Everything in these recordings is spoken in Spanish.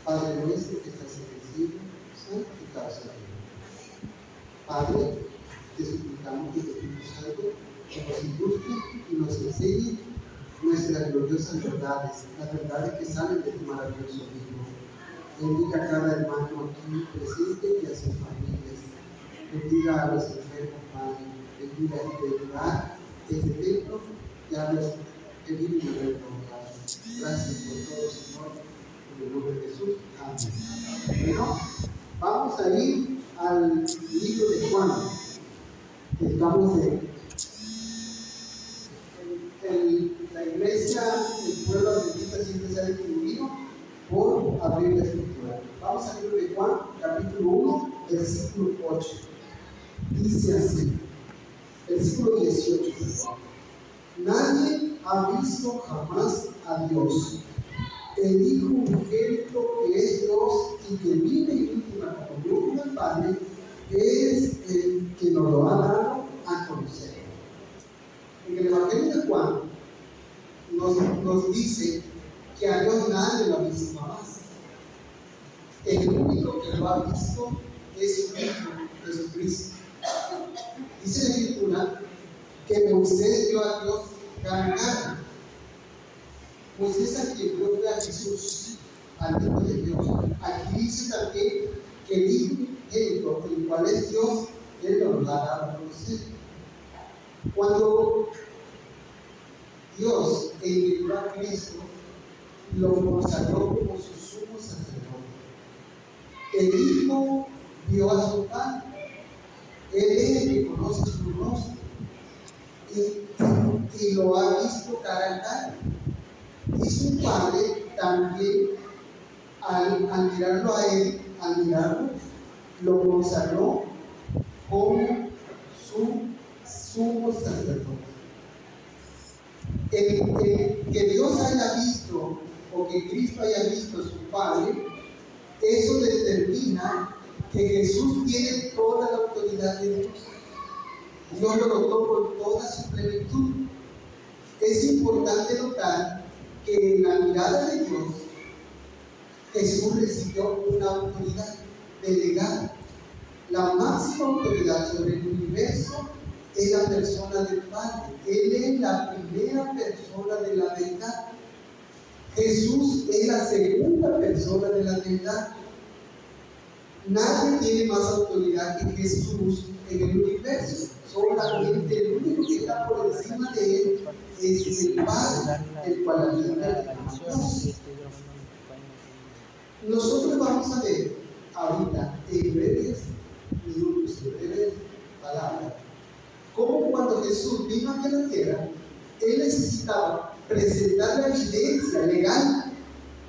Padre nuestro que estás en el cielo, santificado sea tu nombre. Padre, te suplicamos que tu Espíritu Santo nos ilustre y nos enseñe nuestras gloriosas verdades, las verdades que salen de tu maravilloso Hijo. Bendiga a cada hermano aquí presente y a sus familias. Bendiga a los enfermos, Padre. Bendiga este lugar, este templo y a los que viven en el lugar. Gracias por todo, Señor. En el nombre de Jesús. Amén. Bueno, vamos a ir al libro de Juan. Estamos en la iglesia, el pueblo adventista siempre se ha distinguido por abrir la escritura. Vamos al libro de Juan, capítulo 1, versículo 8. Dice así, versículo 18. Nadie ha visto jamás a Dios. El Hijo unigénito que es Dios y que vive en íntima comunión con el Padre es el que nos lo ha dado a conocer. En el Evangelio de Juan nos dice que a Dios nadie lo ha visto jamás. El único que lo ha visto es su Hijo, Jesucristo. Dice la Escritura que Moisés vio a Dios cara a cara. Moisés a quien vio fue a Jesús, al Hijo de Dios. Aquí dice también que el Hijo, el cual es Dios, Él nos lo ha dado a conocer. Cuando Dios envió a Cristo, lo consagró como su sumo sacerdote. El Hijo vio a su Padre. Él es el que conoce su rostro y lo ha visto cara a cara. Y su Padre también, al mirarlo a Él, lo consagró como su sumo sacerdote. Que Dios haya visto o que Cristo haya visto a su Padre, eso determina que Jesús tiene toda la autoridad de Dios. Dios lo dotó con toda su plenitud. Es importante notar que en la mirada de Dios, Jesús recibió una autoridad delegada. La máxima autoridad sobre el universo es la persona del Padre. Él es la primera persona de la deidad. Jesús es la segunda persona de la deidad. Nadie tiene más autoridad que Jesús en el universo. Solamente el único que está por encima de él es el Padre, el cual habita en nosotros. Nosotros vamos a ver ahorita en breves minutos, en breves palabras, cómo cuando Jesús vino aquí a la tierra, Él necesitaba presentar la evidencia legal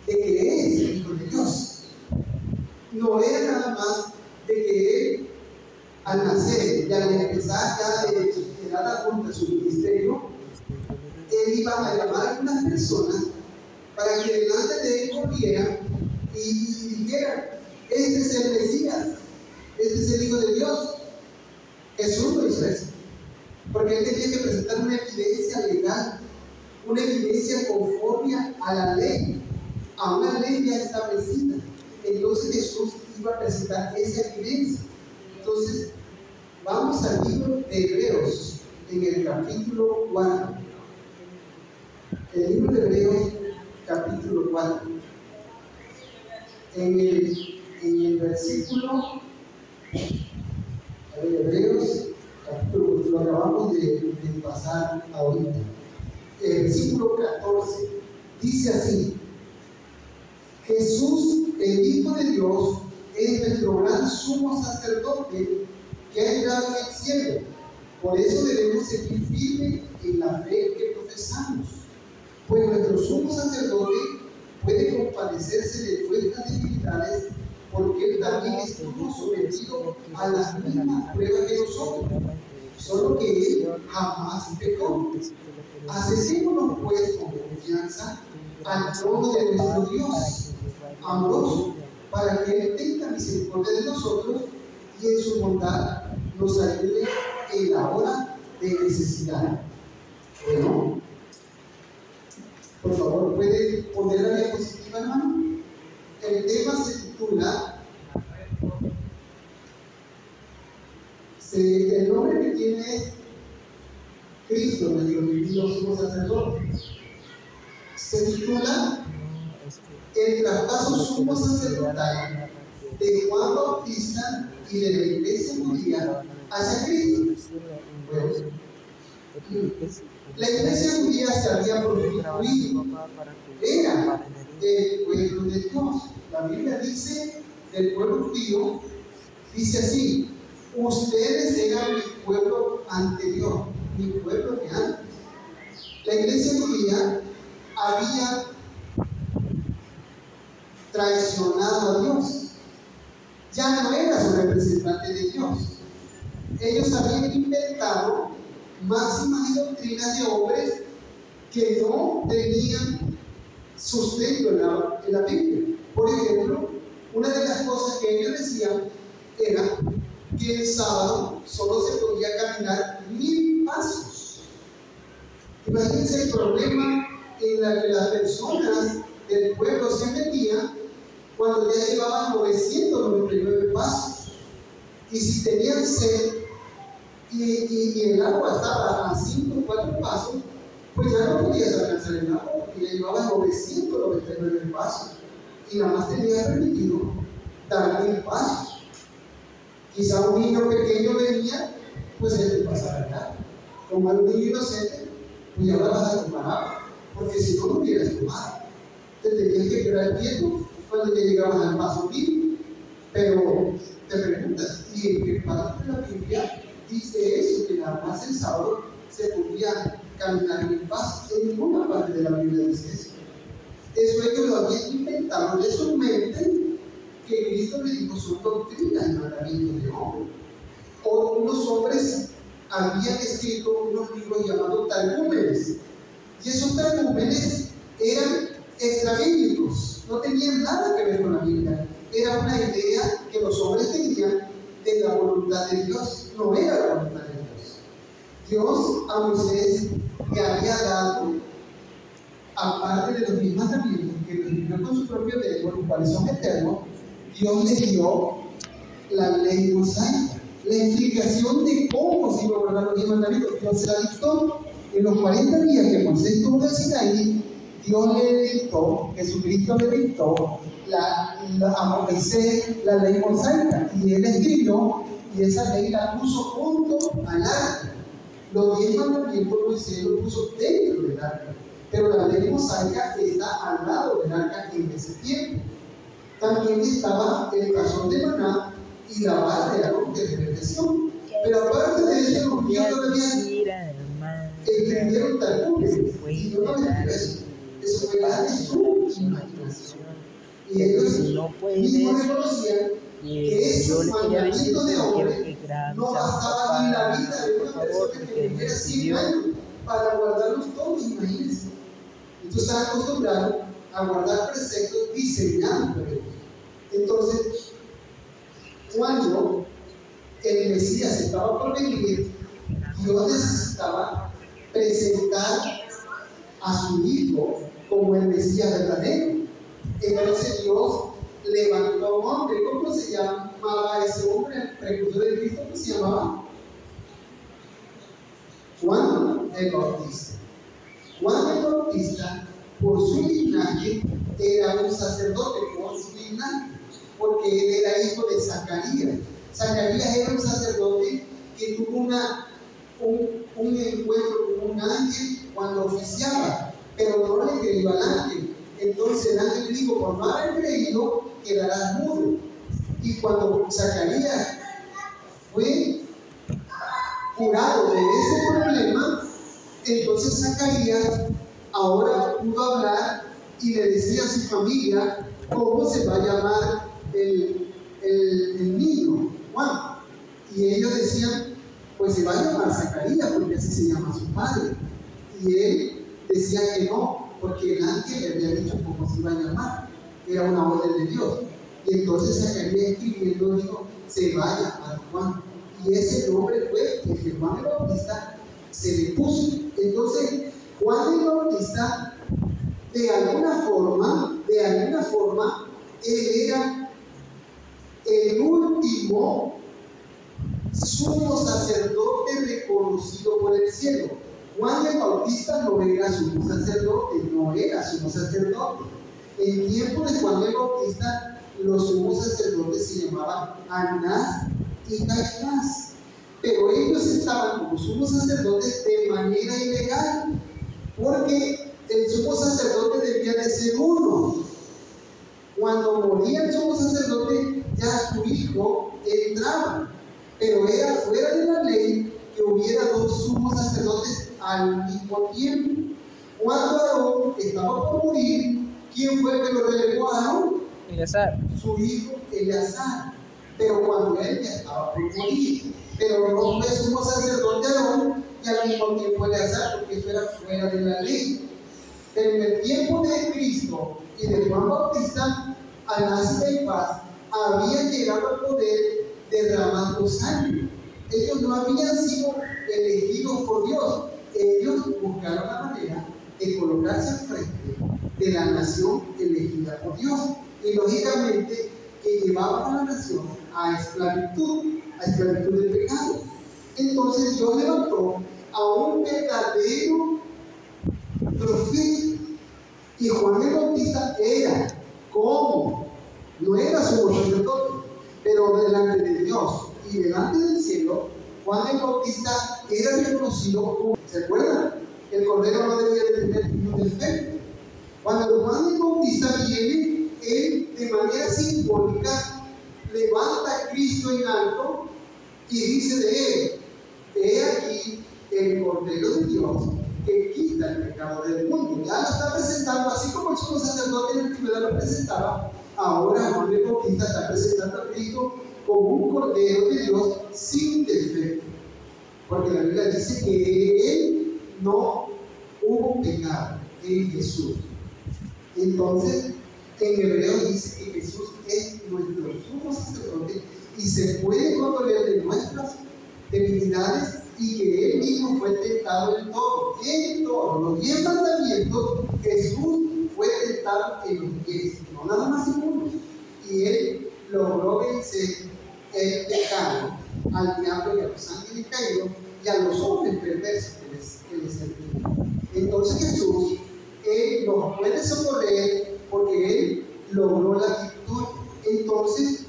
de que es el Hijo de Dios. No era nada más de que Él, al nacer y al empezar ya de dar la cuenta de su ministerio, Él iba a llamar a unas personas para que delante de Él corrieran y dijeran: este es el Mesías, este es el Hijo de Dios. Jesús lo hizo eso, porque Él tenía que presentar una evidencia legal, una evidencia conforme a la ley, a una ley ya establecida. Entonces Jesús iba a presentar esa evidencia. Entonces, vamos al libro de Hebreos, en el capítulo 4. El libro de Hebreos, capítulo 4. En el versículo, Hebreos, capítulo, lo acabamos de pasar ahorita. El versículo 14 dice así: Jesús, el Hijo de Dios, es nuestro gran sumo sacerdote que ha entrado en el cielo. Por eso debemos seguir firmes en la fe que profesamos, pues nuestro sumo sacerdote puede compadecerse de nuestras debilidades, porque Él también estuvo sometido a las mismas pruebas que nosotros, solo que Él jamás pecó. Acerquémonos pues con confianza al trono de nuestro Dios amoroso, para que Él tenga misericordia de nosotros y en su bondad nos ayude en la hora de necesidad. Bueno, por favor, ¿puede poner la diapositiva, hermano? El tema titula, el nombre que tiene es Cristo, nuestro divino sumo sacerdote. Se titula El traspaso sumo sacerdotal de Juan Bautista y de la iglesia judía hacia Cristo. Bueno, la iglesia judía se había prostituido, era el pueblo de Dios. La Biblia dice del pueblo judío, dice así: ustedes eran mi pueblo anterior, mi pueblo de antes. La iglesia judía había traicionado a Dios, ya no era su representante de Dios. Ellos habían inventado máximas y doctrinas de hombres que no tenían sustento en la Biblia. Por ejemplo, una de las cosas que ellos decían era que el sábado solo se podía caminar 1000 pasos. Imagínense el problema en el que las personas del pueblo se metían cuando ya llevaban 999 pasos. Y si tenían sed y el agua estaba a 5 o 4 pasos, pues ya no podías alcanzar el agua, porque ya llevaban 999 pasos y nada más tenía permitido dar 1000 pasos. Quizá un niño pequeño venía, pues él te pasaba el agua. Como era un niño inocente, pues ya vas a tomar agua, porque si no, no hubieras tomado. Te tenías que quedar quieto cuando ya llegabas al paso 1000. Pero te preguntas, ¿y en qué parte de la Biblia dice eso? Que nada más el sábado se podía caminar 1000 pasos. En ninguna parte de la Biblia dice eso. Eso ellos lo habían inventado de su mente, que Cristo le dijo son doctrinas y mandamientos de hombre. O unos hombres habían escrito unos libros llamados talmúmenes, y esos talmúmenes eran extrabíblicos, no tenían nada que ver con la Biblia. Era una idea que los hombres tenían de la voluntad de Dios, no era la voluntad de Dios. Dios a Moisés le había dado, aparte de los 10 mandamientos que los escribió con su propio dedo, los cuales son eternos, Dios le dio la ley mosaica, la explicación de cómo se iba a guardar los 10 mandamientos. Dios se la dictó en los 40 días que Moisés estuvo en Sinaí. Dios le dictó, Jesucristo le dictó a Moisés la ley mosaica, y él escribió, y esa ley la puso junto al arca. Los 10 mandamientos Moisés los puso dentro del arca, pero la ley mosaica está al lado del arca en ese tiempo. También estaba el tazón de maná y la vara de Aarón de redención. Pero aparte de eso, los judíos todavía escribieron talmudes, y yo no les eso. Eso fue la de su imaginación. Y ellos mismos reconocían que esos mandamientos de hombre no bastaban ni la vida de una persona que viviera 100 años para guardarlos todos, imagínense. Entonces están acostumbrados a guardar preceptos diseñados por ellos. Entonces, cuando el Mesías estaba por venir, Dios necesitaba presentar a su Hijo como el Mesías verdadero. Entonces Dios levantó a un hombre. ¿Cómo se llamaba ese hombre, el precursor de Cristo? ¿Cómo se llamaba? Juan el Bautista. Juan el Bautista, por su linaje, era un sacerdote, por su linaje, porque él era hijo de Zacarías. Zacarías era un sacerdote que tuvo un encuentro con un ángel cuando oficiaba, pero no le creyó al ángel. Entonces el ángel dijo: por no haber creído, quedarás mudo. Y cuando Zacarías fue curado de ese problema, entonces Zacarías ahora pudo hablar y le decía a su familia cómo se va a llamar el niño, Juan. Y ellos decían: pues se va a llamar Zacarías, porque así se llama su padre. Y él decía que no, porque el ángel le había dicho cómo se iba a llamar, era una orden de Dios. Y entonces Zacarías, escribiendo, dijo: se va a llamar Juan. Y ese nombre fue el que Juan el Bautista se le puso. Entonces Juan el Bautista, de alguna forma, él era el último sumo sacerdote reconocido por el cielo. Juan el Bautista no era sumo sacerdote. En tiempo de Juan el Bautista, los sumos sacerdotes se llamaban Anás y Caifás, pero ellos estaban como sumos sacerdotes de manera ilegal, porque el sumo sacerdote debía de ser uno. Cuando moría el sumo sacerdote, ya su hijo entraba, pero era fuera de la ley que hubiera dos sumos sacerdotes al mismo tiempo. Cuando Aarón estaba por morir, ¿quién fue el que lo relevó a Aarón? Eleazar. Su hijo Eleazar. Pero cuando él ya estaba por morir, pero no fue sumo sacerdote Aarón y al mismo tiempo Eleazar, porque eso era fuera de la ley. Pero en el tiempo de Cristo y de Juan Bautista, Anás y Caifás habían llegado al poder derramando sangre. Ellos no habían sido elegidos por Dios. Ellos buscaron la manera de colocarse al frente de la nación elegida por Dios. Y lógicamente que llevaban a la nación a esclavitud del pecado. Entonces Dios levantó a un verdadero profeta. Y Juan el Bautista era como, no era sumo sacerdote, pero delante de Dios y delante del cielo, Juan el Bautista era reconocido como, ¿se acuerdan? El cordero no debía de tener ningún defecto. Cuando Juan el Bautista viene, él de manera simbólica levanta a Cristo en alto y dice de él: he aquí el cordero de Dios que quita el pecado del mundo. Ya lo está presentando, así como el sumo sacerdote en la antigüedad lo presentaba. Ahora Juan el Bautista está presentando a Cristo como un cordero de Dios sin defecto, porque la Biblia dice que él no hubo pecado en Jesús. Entonces en hebreo dice que Jesús es nuestro sumo sacerdote y se puede condoler de nuestras debilidades, y que él mismo fue tentado en todo. En todos los 10 mandamientos Jesús fue tentado en los 10, no nada más en uno, y él logró vencer el pecado al diablo y a los ángeles caídos y a los hombres perversos que les servían. Entonces Jesús, él nos puede socorrer porque él logró la victoria. Entonces,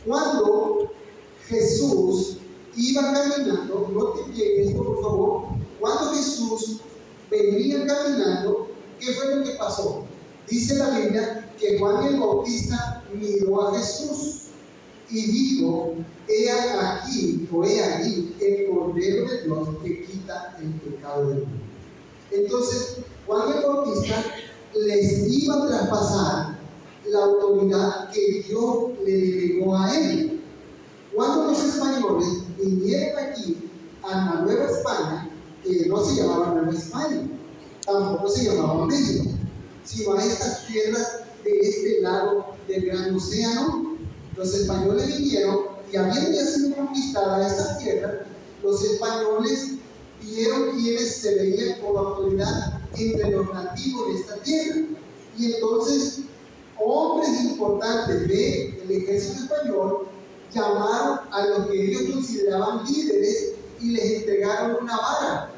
cuando Jesús iba caminando, noten bien esto por favor, cuando Jesús venía caminando, ¿qué fue lo que pasó? Dice la Biblia que Juan el Bautista miró a Jesús y dijo: he aquí o he allí el Cordero de Dios que quita el pecado del mundo. Entonces Juan el Bautista les iba a traspasar la autoridad que Dios le delegó a él. Cuando los españoles vinieron aquí a la Nueva España, que no se llamaba Nueva España, tampoco se llamaba México, sino a estas tierras de este lado del gran océano, los españoles vinieron y habiendo ya sido conquistada estas tierras, los españoles vieron quienes se veían con autoridad entre los nativos de esta tierra, y entonces hombres importantes del ejército español llamaron a los que ellos consideraban líderes y les entregaron una vara.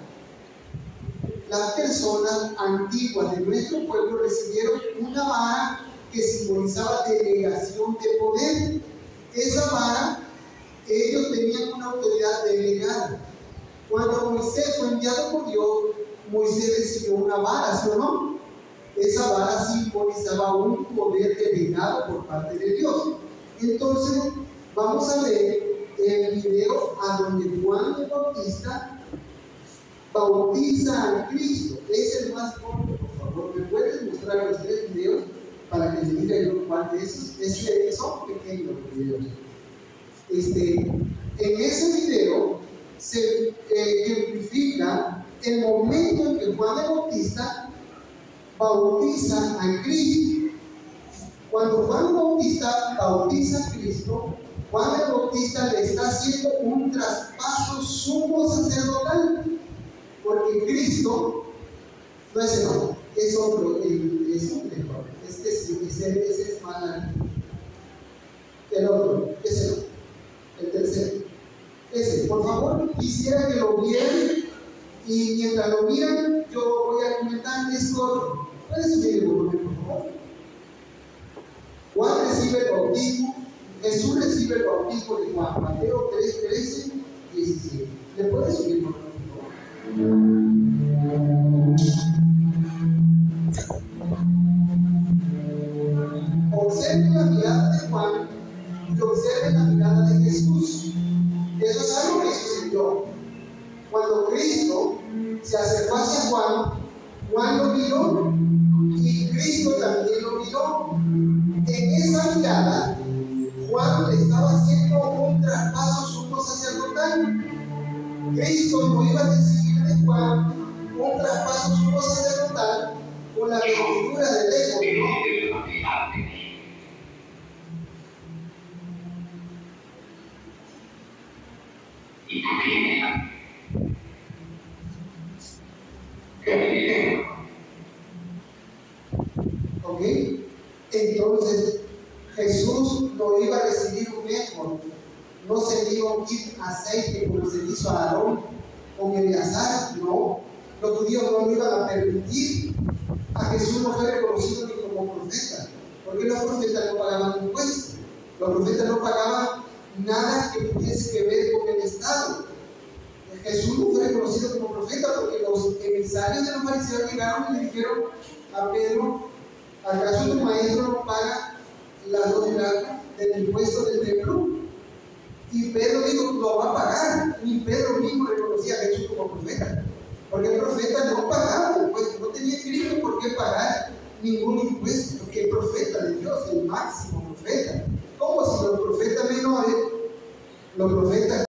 Las personas antiguas de nuestro pueblo recibieron una vara que simbolizaba delegación de poder. Esa vara, ellos tenían una autoridad delegada. Cuando Moisés fue enviado por Dios, Moisés recibió una vara, ¿sí o no? Esa vara simbolizaba un poder delegado por parte de Dios. Entonces, vamos a ver el video a donde Juan el Bautista bautiza a Cristo. Es el más corto, por favor. ¿Me puedes mostrar los 3 videos para que me diga yo cuál de esos? Son pequeños los videos. En ese video se ejemplifica el momento en que Juan el Bautista bautiza a Cristo. Cuando Juan el Bautista bautiza a Cristo, Juan el Bautista le está haciendo un traspaso sumo sacerdotal, porque Cristo no es el otro, es otro, es un mejor. Ese es mal. El otro, ese no. El tercero. Ese, por favor, quisiera que lo vieran y mientras lo miran, yo voy a comentar esto. ¿Puedes subir el volumen, por favor? Juan recibe el bautismo, Jesús recibe el bautismo de Juan, Mateo 3, 13, 17. ¿Le puedes subir el volumen, por favor? Observen la mirada de Juan y observen la mirada de Jesús. Eso es algo que sucedió. Cuando Cristo se acercó hacia Juan, Juan lo miró y Cristo también lo miró. En esa mirada, Juan le estaba haciendo un traspaso sumo sacerdotal. Cristo no iba a recibir de Juan un traspaso sumo sacerdotal con la vestidura del éfod, ¿no? ¿Ok? Entonces, Jesús no iba a recibir un éfod, no se le iba a ungir aceite como se hizo a Aarón con Eleazar, no. Los judíos no le iban a permitir a Jesús no fue reconocido ni como profeta, porque los profetas no pagaban impuestos, los profetas no pagaban nada que tuviese que ver con el Estado. Jesús no fue reconocido como profeta porque los emisarios de los fariseos llegaron y le dijeron a Pedro: ¿acaso tu maestro no paga las 2 dracmas del impuesto del templo? Y Pedro dijo: lo va a pagar. Y Pedro mismo reconocía a Jesús como profeta, porque el profeta no pagaba impuestos, no tenía Cristo por qué pagar ningún impuesto, porque el profeta de Dios, el máximo profeta. Como si los profetas menores, los profetas